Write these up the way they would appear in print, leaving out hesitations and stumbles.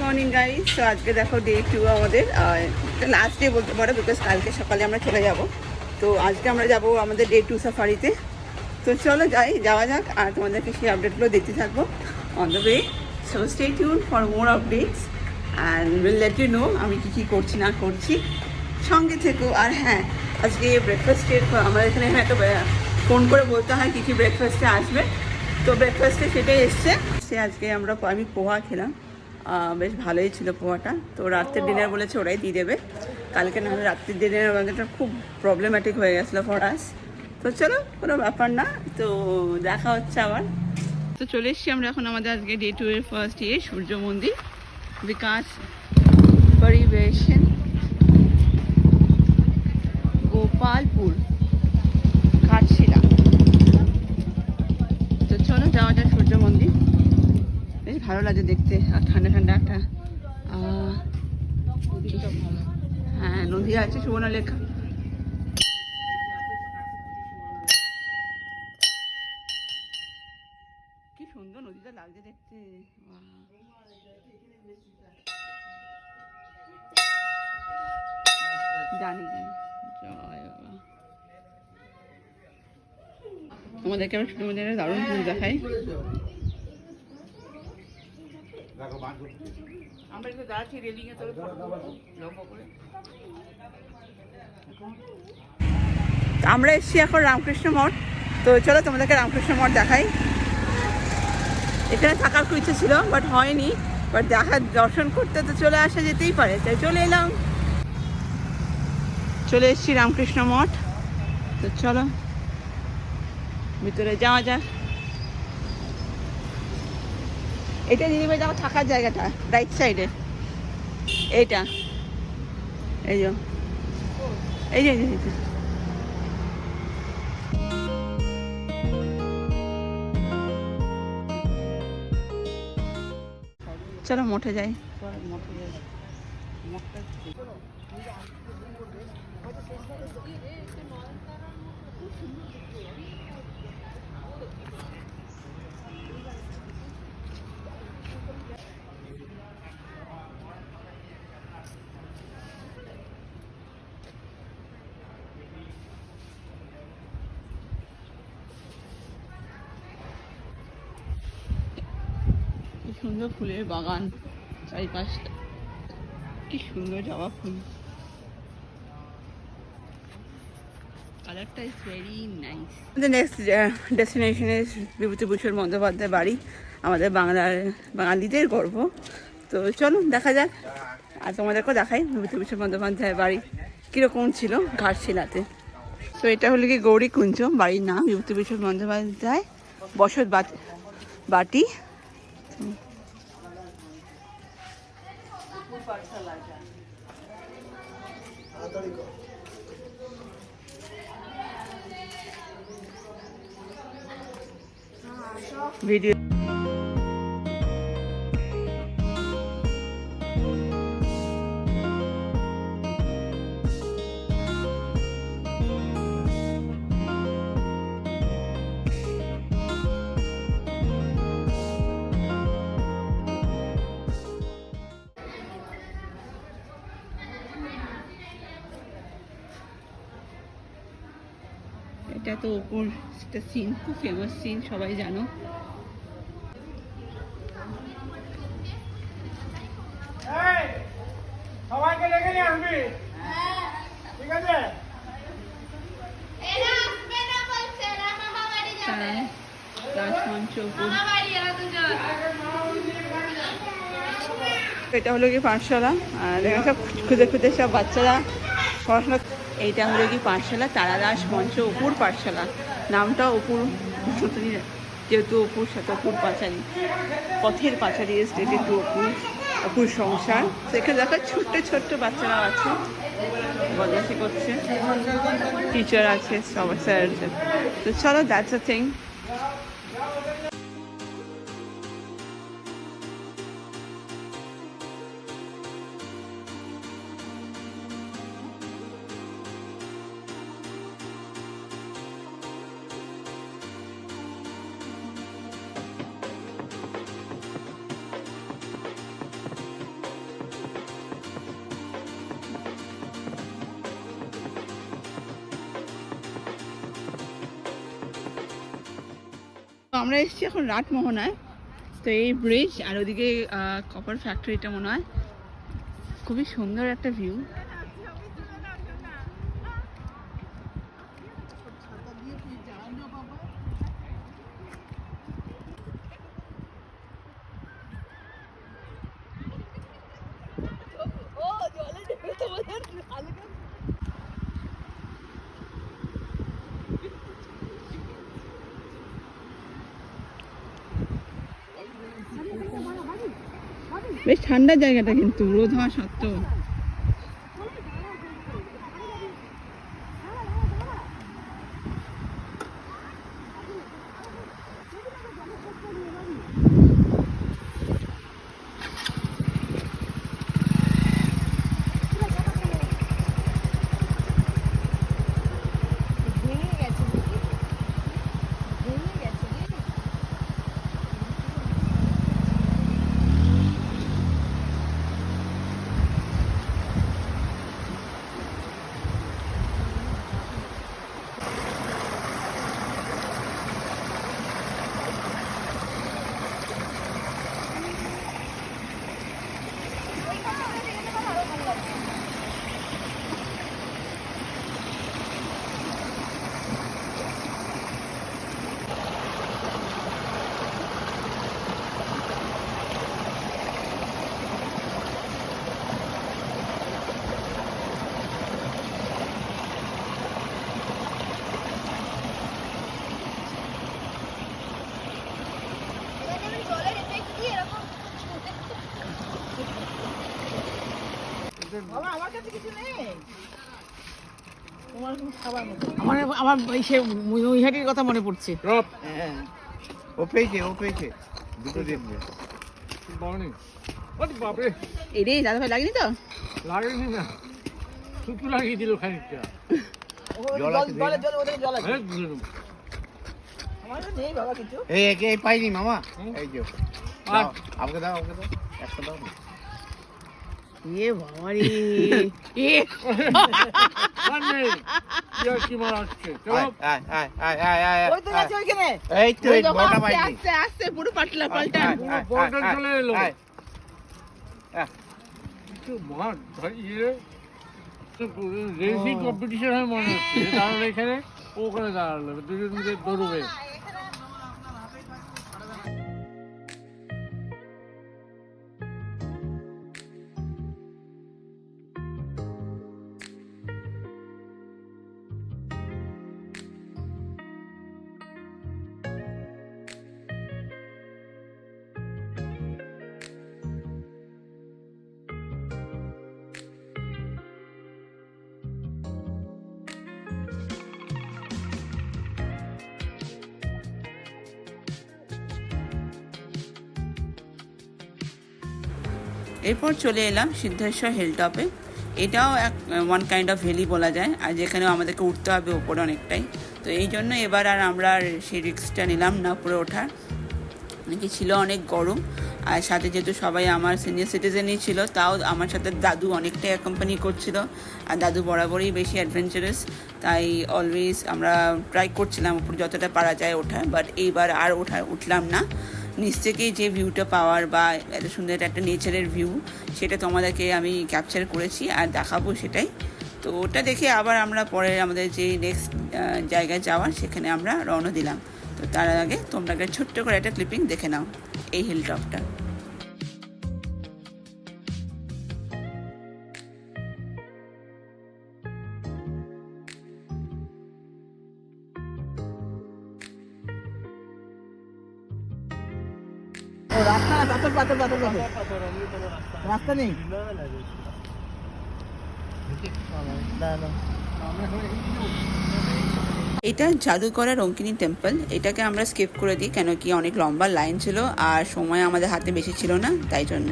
Morning guys. তো আজকে দেখো ডে 2 আমাদের লাস্ট ডে বলতে পারো, বিকজ কালকে সকালে আমরা চলে যাব। তো আজকে আমরা যাব আমাদের ডে 2 সাফারিতে। তো চলো যাওয়া যাক, আর তোমাদেরকে সেই আপডেটগুলো দিতে থাকবো on the way. So stay tune for more updates and will let you know আমি কী করছি না করছি, সঙ্গে থেকো। আর হ্যাঁ, আজকে ব্রেকফাস্টের আমাদের এখানে হয়তো ফোন করে বলতে হয় কী ব্রেকফাস্টে আসবে। তো ব্রেকফাস্টে সেটাই এসছে। আজকে আমি পোহা খেলাম, বেশ ভালোই ছিল পোহাটা। তো রাত্রের ডিনার বলেছে ওরাই দিয়ে দেবে কালকে, নাহলে রাত্রির ডিনার আমাদেরটা খুব প্রবলেম্যাটিক হয়ে গেছিলো ফর আস। তো চলো, কোনো ব্যাপার না, তো দেখা হচ্ছে আবার। তো চলে এসছি আমরা এখন আমাদের আজকে ডে 2 এর ফার্স্ট ডে সূর্য মন্দির, বিকাশ পরিবেশন, গোপালপুর, ঘাটশিলা। তো চলো যাওয়া যায় সূর্য মন্দির। বেশ ভালো লাগে দেখতে, আর ঠান্ডা ঠান্ডা একটা হ্যাঁ নদী আছে, সুবর্ণলেখা। কি সুন্দর নদীটা লাগছে দেখতে, জানি জানি। জয় বাবা, আমাদেরকে আমরা ছোটো মধ্যে দারুণ ফুল দেখাই। আমরা একটু দাঁড়াচ্ছি রেলিংয়ে, তোর লম্বা করে। আমরা এসেছি এখন রামকৃষ্ণ মঠ। তো চলো তোমাদেরকে রামকৃষ্ণ মঠ দেখাই। এখানে থাকার খুব ইচ্ছে ছিল, বাট হয়নি। বাট দর্শন করতে তো চলে আসা যেতেই পারে, তাই চলে এলাম। চলে এসেছি রামকৃষ্ণ মঠ। তো চলো ভিতরে যাওয়া যাক। এটা দিদিভাই যাওয়া থাকার জায়গাটা, রাইট সাইডে এইটা, এই যে এই যে চলো মঠে যাই। সুন্দর ফুলের বাগান চারিপাশটা, কি সুন্দর জবা ফুল, কালারটা ইজ ভেরি নাইস। আমাদের next destination is Bibhutibhushan Bandyopadhyay বাড়ি, আমাদের বাঙালিদের গর্ব। তো চলো দেখা যাক, আর তোমাদেরকেও দেখাই বিভূতিভূষণ বন্দ্যোপাধ্যায় বাড়ি কীরকম ছিল ঘাটশিলাতে। তো এটা হলো কি গৌরীকুঞ্জ, বাড়ির নাম বিভূতিভূষণ বন্দ্যোপাধ্যায় বসত বাটি। ভিডিও এটা তো উপর একটা সিন, খুব ফেমাস সিন, সবাই জানো। সবাইকে ডেকে নিয়ে আসবি, ঠিক আছে? এটা হলো কি পাঠশালা, আর এখানে সব খুদে খুদে সব বাচ্চারা পড়াশোনা। এইটা হলো কি পাঠশালা, তারাদাস মঞ্চ অপুর পাঠশালা। নামটা অপুর, যেহেতু অপুর সাথে অপুর পাঁচালী, পথের পাঁচালী স্টেটে টু অপুর সংসার। সেখানে দেখা ছোট্ট ছোট্ট বাচ্চারাও আছে, বদমাশি করছে, টিচার আছে, সব স্যার আছে। তো চলো, দ্যাটস আ থিং। আমরা এসেছি এখন রাটমোহনায়। তো এই ব্রিজ আর ওদিকে কপার ফ্যাক্টরিটা মনে হয়, খুবই সুন্দর একটা ভিউ। বেশ ঠান্ডা জায়গাটা কিন্তু, রোদ হওয়া সত্ত্বেও। আমার সে মহিহাটির কথা মনে পড়ছে। ও পেয়েছে দুটো দেখবে। বাপরে, এই রে দাদা ভাই, লাগেনি তো? লাগেনি না, শুধু লাগিয়ে দিল খানিকটা। এই পাইনি মামা। এই যে আমাকে দাও একটা দাও। এ বাবা রে, কি মারা আসছে। এই তো এই বড়টা পাইনি। আস্তে আস্তে পুরো পাটলা পাল্টা। বলটা চলে এলো। মার ইয়ে রেসিং কম্পিটিশন হয় মনে হচ্ছে। দাঁড়ালো এখানে, ওখানে দাঁড়ালো, দুজন মিলে দৌড়বে। এরপর চলে এলাম সিদ্ধেশ্বর হিলটপে। এটাও ওয়ান কাইন্ড অফ ভ্যালি বলা যায়, আর যেখানেও আমাদেরকে উঠতে হবে ওপরে অনেকটাই। তো এই জন্য এবার আর আমরা সেই রিস্কটা নিলাম না উপরে ওঠার, নাকি ছিল অনেক গরম। আর সাথে যেহেতু সবাই আমার সিনিয়র সিটিজেনই ছিল, তাও আমার সাথে দাদু অনেকটাই অ্যাকম্পানি করছিল। আর দাদু বরাবরই বেশি অ্যাডভেঞ্চারাস, তাই অলওয়েজ আমরা ট্রাই করছিলাম উপরে যতটা পারা যায় ওঠার। বাট এইবার আর উঠলাম না। নিচ থেকেই যে ভিউটা পাওয়ার বা এত সুন্দর একটা নেচারের ভিউ, সেটা তোমাদেরকে আমি ক্যাপচার করেছি আর দেখাবো সেটাই। তো ওটা দেখে আবার আমরা পরে আমাদের যে নেক্সট জায়গায় যাওয়ার, সেখানে আমরা রওনা দিলাম। তো তার আগে তোমরা একটা ছোট্ট করে একটা ক্লিপিং দেখে নাও এই হিলটপটা। রাস্তা নেই। এটা জাদুকরা রঙ্কিনী টেম্পল। এটাকে আমরা স্কিপ করে দিই, কেন কি অনেক লম্বা লাইন ছিল আর সময় আমাদের হাতে বেশি ছিল না, তাই জন্য।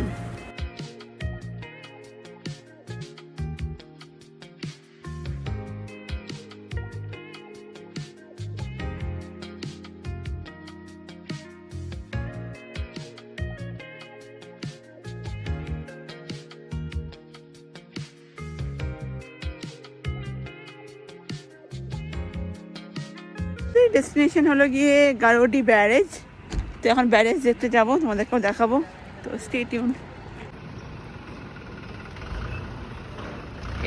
ডেস্টিনেশন হলো গিয়ে গারোডি ব্যারেজ। তো এখন ব্যারেজ দেখতে যাবো, তোমাদেরকেও দেখাবো, তো স্টে টিউন।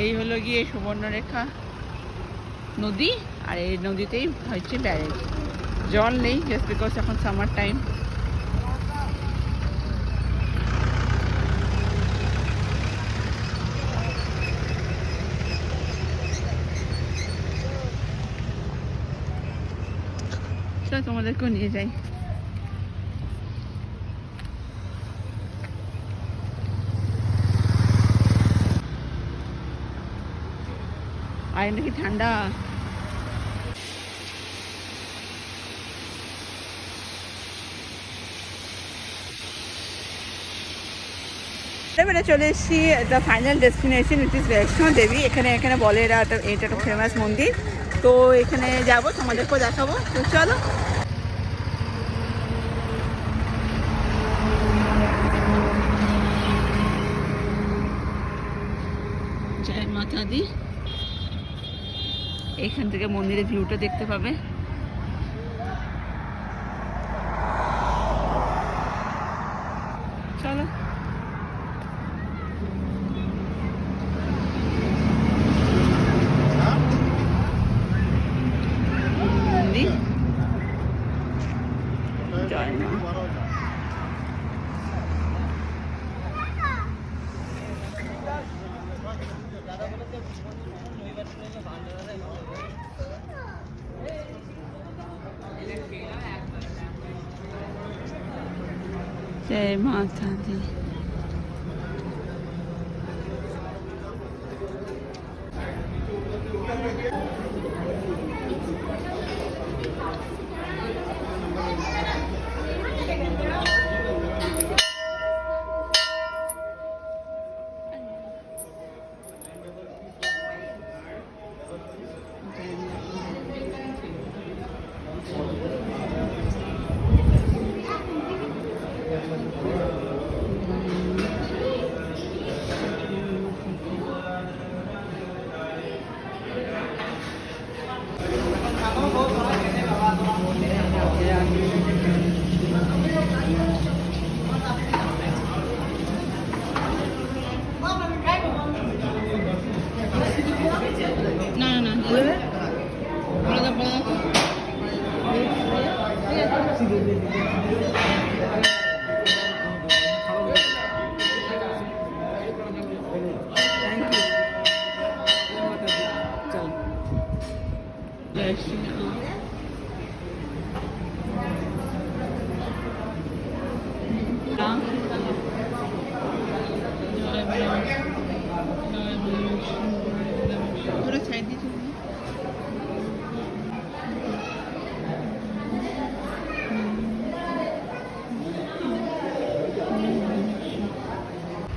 এই হলো গিয়ে সুবর্ণরেখা নদী, আর এই নদীতেই হচ্ছে ব্যারেজ। জল নেই জাস্ট বিকজ এখন সামার টাইম। তোমাদেরকেও নিয়ে যাই। আর নাকি ঠান্ডা। এবারে চলে এসেছি the final destination which is Vaishno Devi. এখানে বলে এটা একটা ফেমাস মন্দির, তো এখানে যাব, তোমাদেরকেও দেখাবো। তো চলো। জয় মাতা দি। এইখান থেকে মন্দিরের ভিউটা দেখতে পাবে। চলো। মন্দির জয় মা। जय माता दी।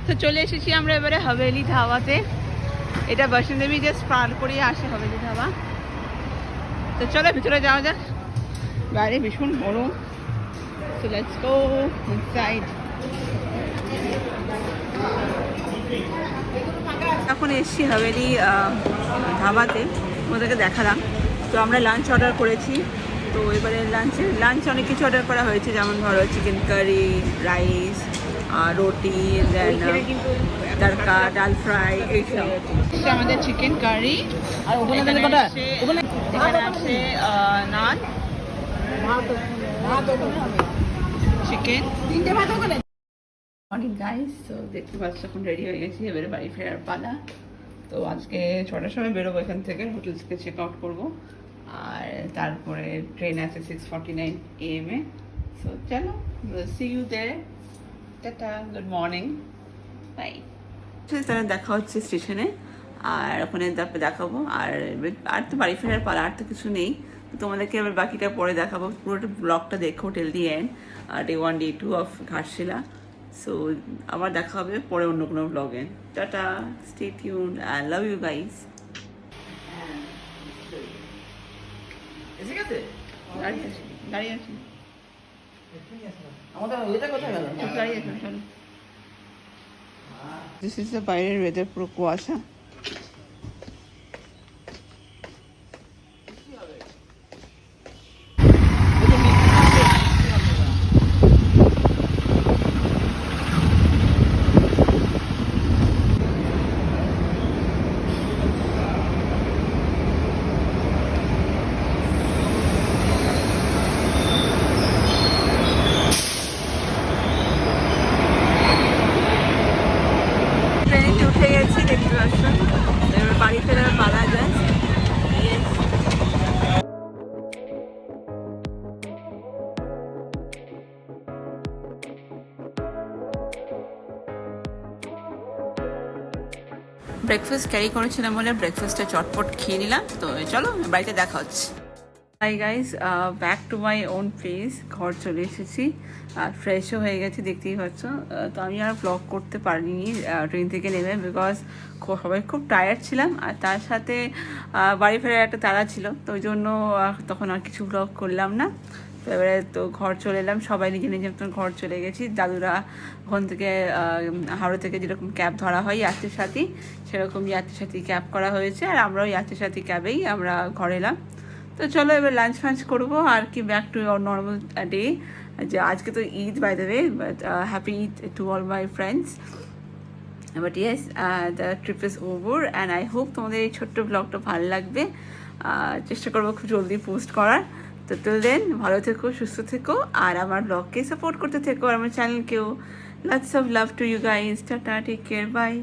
তো চলে এসেছি আমরা এবারে হাভেলি ধাবাতে। এটা বৈষ্ণো দেবী জাস্ট পার করে আসে হাভেলি ধাবা। তো চলো ভিতরে যাওয়া যাক, বাইরে ভীষণ গরম। So let's go inside. এখন এসেছি হাভেলি ধাবাতে, ওদেরকে দেখালাম। তো আমরা লাঞ্চ অর্ডার করেছি। তো এবারে লাঞ্চ অনেক কিছু অর্ডার করা হয়েছে, যেমন ধরো চিকেন কারি, রাইস, রুটি, দেন তড়কা, ডাল ফ্রাই, এইসব। আমাদের চিকেন কারি, আর এখানে আছে নান, চিকেন। মর্নিং গাইস, তো দেখতে পাচ্ছ এখন রেডি হয়ে গেছি, এবারে বাড়ি ফেরার পালা। তো আজকে 6টার সময় বেরোবো এখান থেকে, হোটেল থেকে চেক আউট করবো, আর তারপরে ট্রেন আছে 6:49 AM এ। সো চলো, see you there. Tata, good morning, bye. তাহলে দেখা হচ্ছে স্টেশনে, আর ওখানে তারপরে দেখাবো। আর তো বাড়ি ফেরার পালা, আর তো কিছু নেই। তো তোমাদেরকে এবার বাকিটা পরে দেখাবো। পুরোটা ব্লগটা দেখো till the end, Day 1 Day 2 of Ghatshila. So আবার দেখা হবে পরে অন্য কোনো ব্লগে। Tata, stay tuned, I love you guys. গাড়ি আছে আমাদের, এটা কোথায় গেল? গাড়ি আছে, চলো। দিস ইজ দ্য বাইরের ওয়েদার, পুরো কুয়াশা। দেখতে পাচ্ছ। এবার বাড়ি ফেরার পালা যায়। Yes. ব্রেকফাস্ট ক্যারি করেছিলাম বলে ব্রেকফাস্টে চটপট খেয়ে নিলাম। তো চলো বাড়িতে দেখা হচ্ছে। Hi guys, back to my own place. ঘর চলে এসেছি আর ফ্রেশও হয়ে গেছি, দেখতেই পাচ্ছ। তো আমি আর ব্লগ করতে পারিনি ট্রেন থেকে নেমে, বিকজ সবাই খুব টায়ার্ড ছিলাম আর তার সাথে বাড়ি ফেরার একটা তাড়া ছিল। তো ওই জন্য তখন আর কিছু ব্লগ করলাম না। তো এবারে তো ঘর চলে এলাম, সবাই নিজে নিজে মতন ঘর চলে গেছি। দাদুরা ওখান থেকে হাওড়া থেকে যেরকম ক্যাব ধরা হয় যাত্রীর সাথী, সেরকম যাত্রীর সাথী ক্যাব করা হয়েছে আর আমরাও যাত্রীর সাথী ক্যাবেই আমরা ঘরে এলাম। তো চলো এবার লাঞ্চ ফাঞ্চ করবো আর কি, back to our normal day. যে আজকে তো Eid, by the way, but happy Eid to all my friends. But yes, the trip is over and I hope তোমাদের এই ছোট্ট ব্লগটা ভালো লাগবে। চেষ্টা করবো খুব জলদি পোস্ট করার। তো টিল দেন ভালো থেকো, সুস্থ থেকো আর আমার ব্লগকে সাপোর্ট করতে থেকো আর আমার চ্যানেলকেও। Lots of love to you guys. Tata, take care, by.